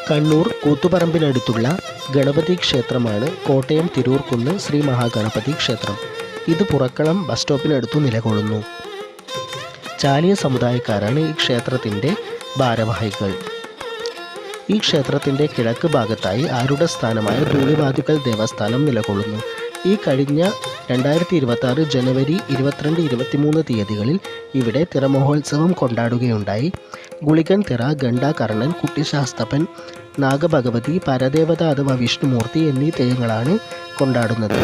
കണ്ണൂർ കൂത്തുപറമ്പിനടുത്തുള്ള ഗണപതി ക്ഷേത്രമാണ് കോട്ടയം തിരൂർക്കുന്ന് ശ്രീ മഹാഗണപതി ക്ഷേത്രം. ഇത് പുറക്കളം ബസ് സ്റ്റോപ്പിനടുത്തു നിലകൊള്ളുന്നു. ചാലിയ സമുദായക്കാരാണ് ഈ ക്ഷേത്രത്തിൻ്റെ ഭാരവാഹികൾ. ഈ ക്ഷേത്രത്തിൻ്റെ കിഴക്ക് ഭാഗത്തായി ആരുടെ സ്ഥാനമായ ധൂളിവാതുക്കൽ ദേവസ്ഥാനം നിലകൊള്ളുന്നു. ഈ കഴിഞ്ഞ 2026 ജനുവരി 22, 23 തീയതികളിൽ ഇവിടെ തിറമഹോത്സവം കൊണ്ടാടുകയുണ്ടായി. ഗുളികൻ തിറ, ഗണ്ടാകർണൻ, കുട്ടിശാസ്തപ്പൻ, നാഗഭഗവതി, പരദേവത അഥവാ വിഷ്ണുമൂർത്തി എന്നീ തെയ്യങ്ങളാണ് കൊണ്ടാടുന്നത്.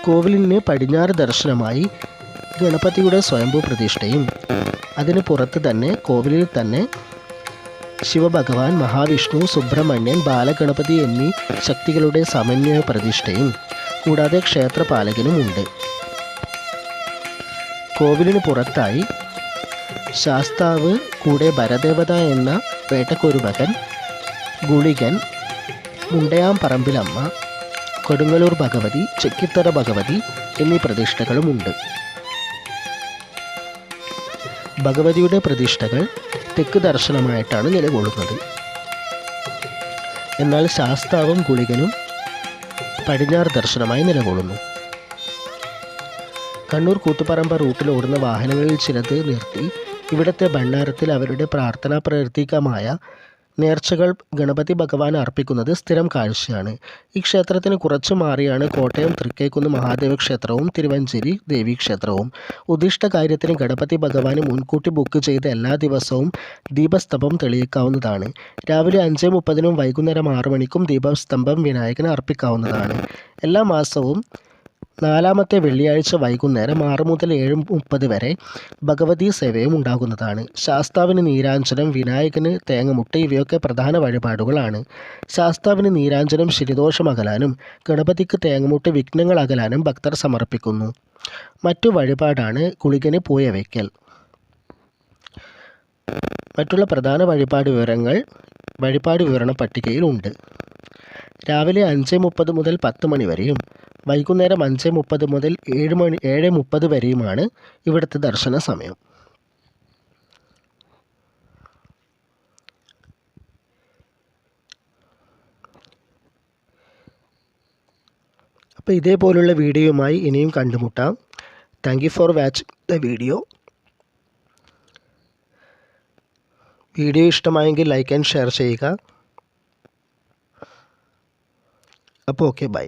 കോവിലിന് പടിഞ്ഞാറ് ദർശനമായി ഗണപതിയുടെ സ്വയംഭൂ പ്രതിഷ്ഠയും അതിന് പുറത്ത് തന്നെ കോവിലിൽ തന്നെ ശിവഭഗവാൻ, മഹാവിഷ്ണു, സുബ്രഹ്മണ്യൻ, ബാലഗണപതി എന്നീ ശക്തികളുടെ സമന്വയ പ്രതിഷ്ഠയും കൂടാതെ ക്ഷേത്രപാലകനും ഉണ്ട്. കോവിലിന് പുറത്തായി ശാസ്താവ്, കൂടെ ഭരദേവത എന്ന വേട്ടക്കൊരു മകൻ, ഗുളികൻ, മുണ്ടയാംപറമ്പിലമ്മ, കൊടുങ്ങല്ലൂർ ഭഗവതി, ചെക്കിത്തറ ഭഗവതി എന്നീ പ്രതിഷ്ഠകളുമുണ്ട്. ഭഗവതിയുടെ പ്രതിഷ്ഠകൾ തെക്ക് ദർശനമായിട്ടാണ് നിലകൊള്ളുന്നത്. എന്നാൽ ശാസ്താവും ഗുളികനും പടിഞ്ഞാറ് ദർശനമായി നിലകൊള്ളുന്നു. കണ്ണൂർ കൂത്തുപറമ്പ് റൂട്ടിൽ ഓടുന്ന വാഹനങ്ങളിൽ ചിലത് നിർത്തി ഇവിടുത്തെ ഭണ്ഡാരത്തിൽ അവരുടെ പ്രാർത്ഥനാ പ്രതീകമായ നേർച്ചകൾ ഗണപതി ഭഗവാൻ അർപ്പിക്കുന്നത് സ്ഥിരം കാഴ്ചയാണ്. ഈ ക്ഷേത്രത്തിന് കുറച്ചു മാറിയാണ് കോട്ടയം തൃക്കേക്കുന്ന് മഹാദേവ ക്ഷേത്രവും തിരുവഞ്ചേരി ദേവീക്ഷേത്രവും. ഉദ്ദിഷ്ട കാര്യത്തിന് ഗണപതി ഭഗവാന് മുൻകൂട്ടി ബുക്ക് ചെയ്ത് എല്ലാ ദിവസവും ദീപസ്തംഭം തെളിയിക്കാവുന്നതാണ്. രാവിലെ 5:30 വൈകുന്നേരം 6 ദീപസ്തംഭം വിനായകന് അർപ്പിക്കാവുന്നതാണ്. എല്ലാ മാസവും 4ാമത്തെ വെള്ളിയാഴ്ച വൈകുന്നേരം 6 മുതൽ 7:30 വരെ ഭഗവതി സേവയും ഉണ്ടാകുന്നതാണ്. ശാസ്താവിന് നീരാഞ്ജനം, വിനായകന് തേങ്ങമുട്ട് ഇവയൊക്കെ പ്രധാന വഴിപാടുകളാണ്. ശാസ്താവിന് നീരാഞ്ജനം ശനിദോഷം അകലാനും ഗണപതിക്ക് തേങ്ങമുട്ട് വിഘ്നങ്ങൾ അകലാനും ഭക്തർ സമർപ്പിക്കുന്നു. മറ്റു വഴിപാടാണ് ഗുളികന് പൂയ വയ്ക്കൽ. മറ്റുള്ള പ്രധാന വഴിപാട് വിവരങ്ങൾ വഴിപാട് വിവരണ പട്ടികയിൽ ഉണ്ട്. രാവിലെ 5:30 മുതൽ 10 മണി വരെയും വൈകുന്നേരം 5:30 മുതൽ 7:30 വരെയുമാണ് ഇവിടുത്തെ ദർശന സമയം. അപ്പോൾ ഇതേപോലുള്ള വീഡിയോയുമായി ഇനിയും കണ്ടുമുട്ടാം. Thank you for watching the video. Video ഇഷ്ടമായെങ്കിൽ ലൈക്ക് ആൻഡ് ഷെയർ ചെയ്യുക. അപ്പോൾ ഓക്കെ, ബൈ.